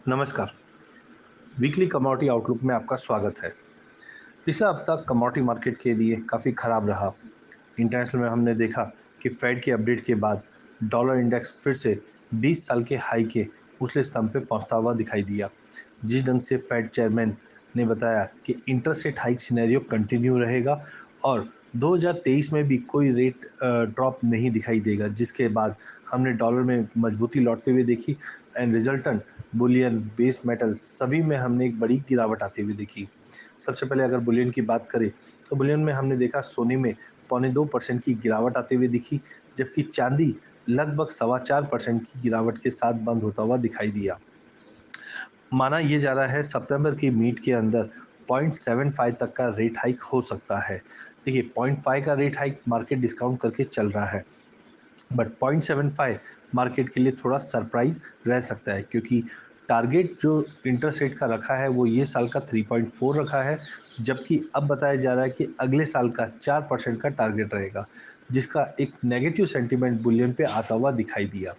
नमस्कार। Weekly commodity outlook में आपका स्वागत है। पिछला हफ्ता कमोडिटी मार्केट के लिए काफ़ी खराब रहा। इंटरनेशनल में हमने देखा कि फेड के अपडेट के बाद डॉलर इंडेक्स फिर से 20 साल के हाई के उछले स्तंभ पे पहुंचता हुआ दिखाई दिया। जिस ढंग से फेड चेयरमैन ने बताया कि interest rate hike scenario continue रहेगा और 2023 में भी कोई रेट ड्रॉप नहीं दिखाई देगा, जिसके बाद हमने डॉलर में मजबूती लौटते हुए देखी and resultant Boolean base metal सभी में हमने एक बड़ी गिरावट आती हुई देखी। सबसे पहले अगर बुलियन की बात करें तो बुलियन में हमने देखा सोने में 0.25% की गिरावट आते हुए दिखी, जबकि चांदी लगभग 4.25% की गिरावट के साथ बंद होता हुआ दिखाई दिया। माना यह जा रहा है सितंबर की मीट के अंदर 0.75 तक का रेट हाइक हो सकता है। देखिए 0.5 का रेट हाइक मार्केट डिस्काउंट करके चल रहा है, बट 0.75 मार्केट के लिए थोड़ा सरप्राइज रह सकता है, क्योंकि टारगेट जो इंटरेस्ट रेट का रखा है वो ये साल का 3.4 रखा है, जबकि अब बताया जा रहा है कि अगले साल का 4% का टारगेट रहेगा, जिसका एक नेगेटिव सेंटीमेंट बुलियन पे आता हुआ दिखाई दिया।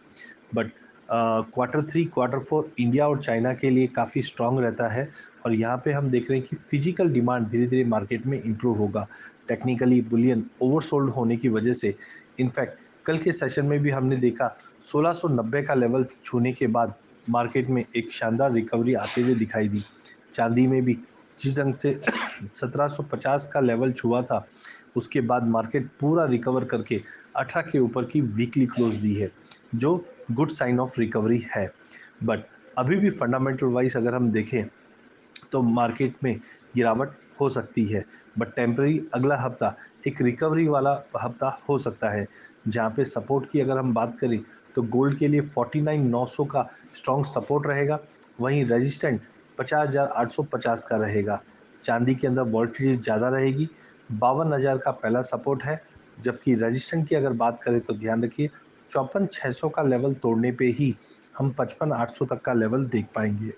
बट Q3 Q4 इंडिया और चाइना के लिए काफ़ी स्ट्रांग रहता है और यहाँ पे हम देख रहे हैं कि फिजिकल डिमांड धीरे धीरे मार्केट में इंप्रूव होगा। टेक्निकली बुलियन ओवरसोल्ड होने की वजह से इनफैक्ट कल के सेशन में भी हमने देखा 1690 का लेवल छूने के बाद मार्केट में एक शानदार रिकवरी आते हुए दिखाई दी। चांदी में भी जिस ढंग से 1750 का लेवल छुआ था, उसके बाद मार्केट पूरा रिकवर करके 18 के ऊपर की वीकली क्लोज दी है, जो गुड साइन ऑफ रिकवरी है। बट अभी भी फंडामेंटल वाइज अगर हम देखें तो मार्केट में गिरावट हो सकती है, बट टेम्पररी अगला हफ्ता एक रिकवरी वाला हफ्ता हो सकता है। जहाँ पे सपोर्ट की अगर हम बात करें तो गोल्ड के लिए 49,900 का स्ट्रॉन्ग सपोर्ट रहेगा, वहीं रेजिस्टेंट 50,850 का रहेगा। चांदी के अंदर वॉल्टिलिटी ज़्यादा रहेगी, 52,000 का पहला सपोर्ट है, जबकि रेजिस्टेंट की अगर बात करें तो ध्यान रखिए 54,600 का लेवल तोड़ने पे ही हम 55,800 तक का लेवल देख पाएंगे।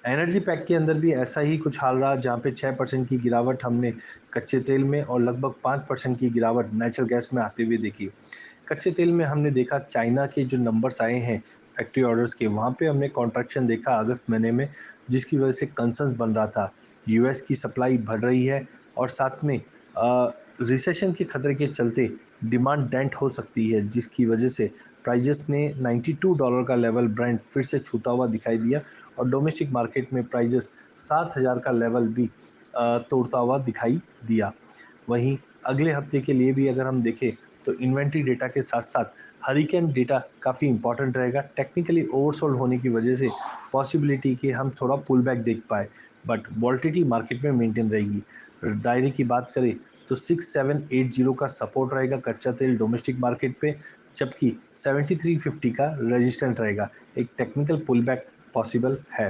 एनर्जी पैक के अंदर भी ऐसा ही कुछ हाल रहा, जहाँ पे 6% की गिरावट हमने कच्चे तेल में और लगभग 5% की गिरावट नेचुरल गैस में आते हुए देखी। कच्चे तेल में हमने देखा चाइना के जो नंबर्स आए हैं फैक्ट्री ऑर्डर्स के, वहाँ पे हमने कॉन्ट्रैक्शन देखा अगस्त महीने में, जिसकी वजह से कंसर्न्स बन रहा था। यूएस की सप्लाई बढ़ रही है और साथ में रिसेशन के खतरे के चलते डिमांड डेंट हो सकती है, जिसकी वजह से प्राइजेस ने $92 का लेवल ब्रांड फिर से छूता हुआ दिखाई दिया और डोमेस्टिक मार्केट में प्राइजेस 7,000 का लेवल भी तोड़ता हुआ दिखाई दिया। वहीं अगले हफ्ते के लिए भी अगर हम देखें तो इन्वेंट्री डेटा के साथ साथ हरिकेन डेटा काफ़ी इंपॉर्टेंट रहेगा। टेक्निकली ओवरसोल्ड होने की वजह से पॉसिबिलिटी कि हम थोड़ा पुल बैक देख पाए, बट वॉल्टिलिटी मार्केट में मेंटेन रहेगी। दायरे की बात करें तो 6780 का सपोर्ट रहेगा कच्चा तेल डोमेस्टिक मार्केट पे, जबकि 7350 का रेजिस्टेंट रहेगा। एक टेक्निकल पुल बैक पॉसिबल है।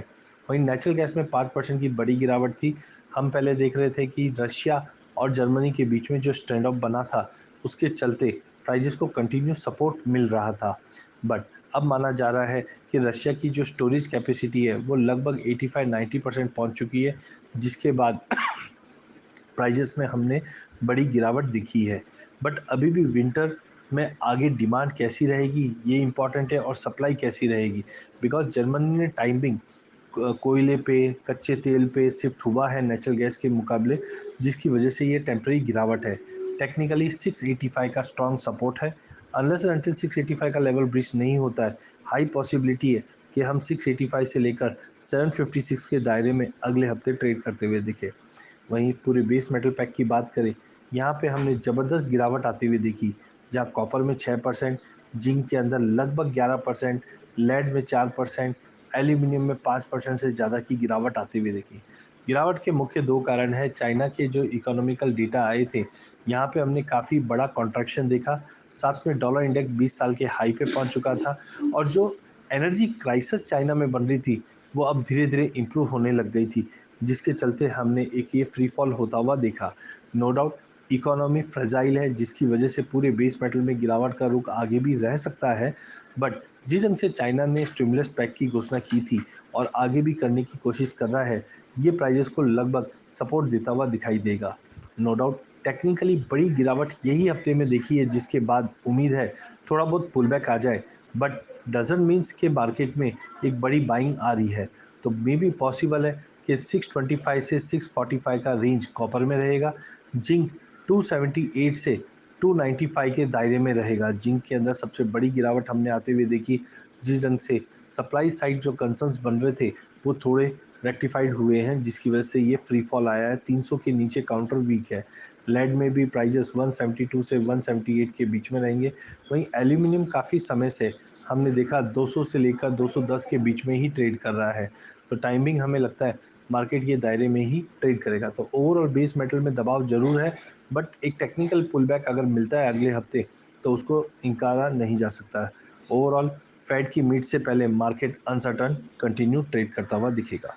वहीं नेचुरल गैस में 5% की बड़ी गिरावट थी। हम पहले देख रहे थे कि रशिया और जर्मनी के बीच में जो स्टैंड ऑफ बना था, उसके चलते प्राइजेस को कंटिन्यू सपोर्ट मिल रहा था, बट अब माना जा रहा है कि रशिया की जो स्टोरेज कैपेसिटी है वो लगभग 85-90% पहुंच चुकी है, जिसके बाद प्राइजेस में हमने बड़ी गिरावट दिखी है। बट अभी भी विंटर में आगे डिमांड कैसी रहेगी ये इम्पॉर्टेंट है और सप्लाई कैसी रहेगी, बिकॉज जर्मनी ने टाइमिंग कोयले पे कच्चे तेल पे शिफ्ट हुआ है नेचुरल गैस के मुकाबले, जिसकी वजह से ये टेम्पररी गिरावट है। टेक्निकली 685 का स्ट्रॉन्ग सपोर्ट है। अनलेस एंड अनटिल 685 का लेवल ब्रीच नहीं होता है, हाई पॉसिबिलिटी है कि हम 685 से लेकर 756 के दायरे में अगले हफ्ते ट्रेड करते हुए दिखे। वहीं पूरे बेस मेटल पैक की बात करें, यहाँ पे हमने ज़बरदस्त गिरावट आती हुई देखी, जहाँ कॉपर में 6%, जिंक के अंदर लगभग 11%, लेड में 4%, एल्यूमिनियम में 5% से ज़्यादा की गिरावट आती हुई देखी। गिरावट के मुख्य दो कारण हैं। चाइना के जो इकोनॉमिकल डेटा आए थे, यहाँ पे हमने काफ़ी बड़ा कॉन्ट्रैक्शन देखा, साथ में डॉलर इंडेक्स 20 साल के हाई पे पहुंच चुका था और जो एनर्जी क्राइसिस चाइना में बन रही थी वो अब धीरे धीरे इम्प्रूव होने लग गई थी, जिसके चलते हमने एक ये फ्री फॉल होता हुआ देखा। नो डाउट इकोनॉमी फ्रेजाइल है, जिसकी वजह से पूरे बेस मेटल में गिरावट का रुख आगे भी रह सकता है, बट जिस ढंग से चाइना ने स्टिमुलस पैक की घोषणा की थी और आगे भी करने की कोशिश कर रहा है, ये प्राइजेस को लगभग सपोर्ट देता हुआ दिखाई देगा। नो डाउट टेक्निकली बड़ी गिरावट यही हफ्ते में देखी है, जिसके बाद उम्मीद है थोड़ा बहुत पुल बैक आ जाए बट डजंट मीन्स कि मार्केट में एक बड़ी बाइंग आ रही है। तो मे बी पॉसिबल है कि 625 से 645 का रेंज कॉपर में रहेगा। जिंक 278 से 295 के दायरे में रहेगा। जिंक के अंदर सबसे बड़ी गिरावट हमने आते हुए देखी, जिस ढंग से सप्लाई साइड जो कंसर्न्स बन रहे थे वो थोड़े रेक्टिफाइड हुए हैं, जिसकी वजह से ये फ्री फॉल आया है। 300 के नीचे काउंटर वीक है। लेड में भी प्राइजेस 172 से 178 के बीच में रहेंगे। वहीं एल्यूमिनियम काफ़ी समय से हमने देखा 200 से लेकर 210 के बीच में ही ट्रेड कर रहा है। तो टाइमिंग हमें लगता है मार्केट ये दायरे में ही ट्रेड करेगा। तो ओवरऑल बेस मेटल में दबाव जरूर है, बट एक टेक्निकल पुल बैक अगर मिलता है अगले हफ्ते तो उसको इनकारा नहीं जा सकता है। ओवरऑल फेड की मीट से पहले मार्केट अनसर्टन कंटिन्यू ट्रेड करता हुआ दिखेगा।